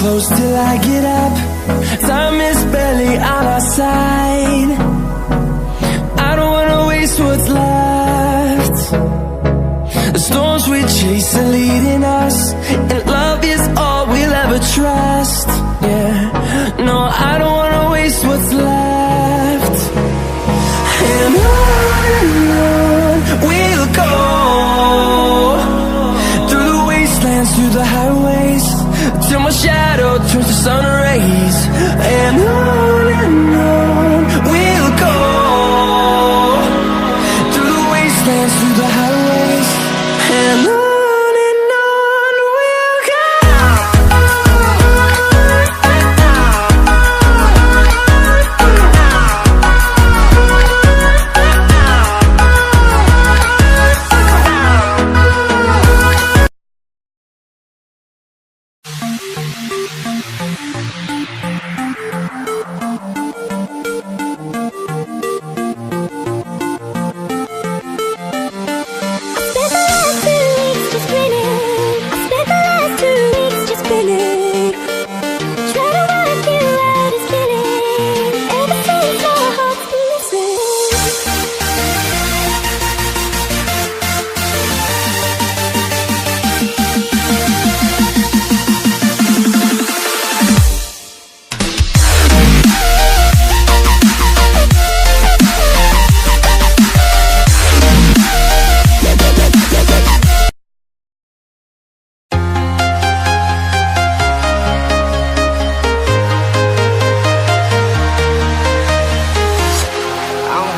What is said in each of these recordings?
close till I get up. Time is barely on our side. I don't wanna waste what's left. The storms we chase are leading us, and love is all we'll ever trust. Yeah, no, I don't wanna waste what's left. And on we'll go, through the wastelands, through the highways, till my shadow turns to sun rays. And on we'll go, through the wastelands, through the highways, and on we'll go.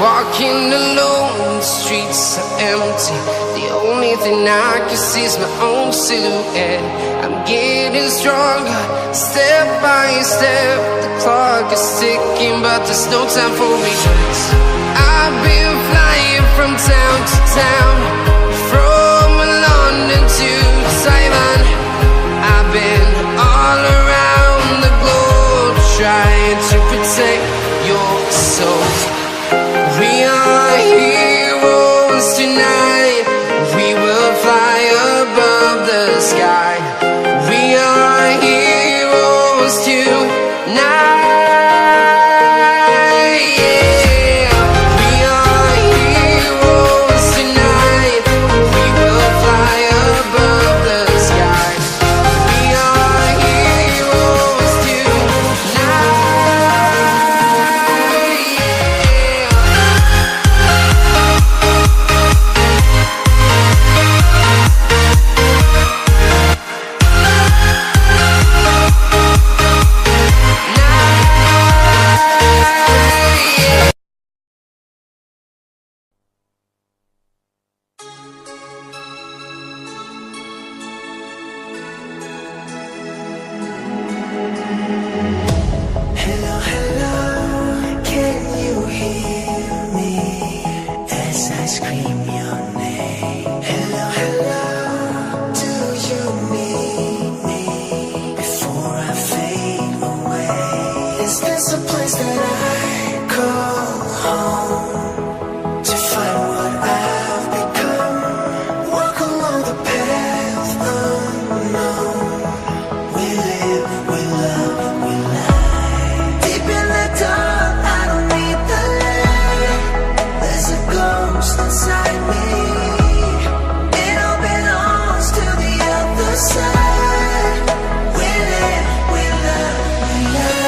Walking alone, the streets are empty. The only thing I can see is my own silhouette. I'm getting stronger, step by step. The clock is ticking, but there's no time for regrets. I've been flying from town to town, from London to Taiwan. I've been all around the globe, trying to protect your soul. We are heroes tonight. We will fly above the sky. We are heroes tonight. Yeah. We are heroes tonight. We will fly above the sky. We are heroes tonight. Hello, hello, can you hear me as I scream your name? Hello, hello, do you need me before I fade away? Is this a place that I call home to find what I've become? Walk along the path unknown. We live, we love, we lie. Deep in the dark, I don't need the light. There's a ghost inside me. It all belongs to the other side. We live, we love, we lie.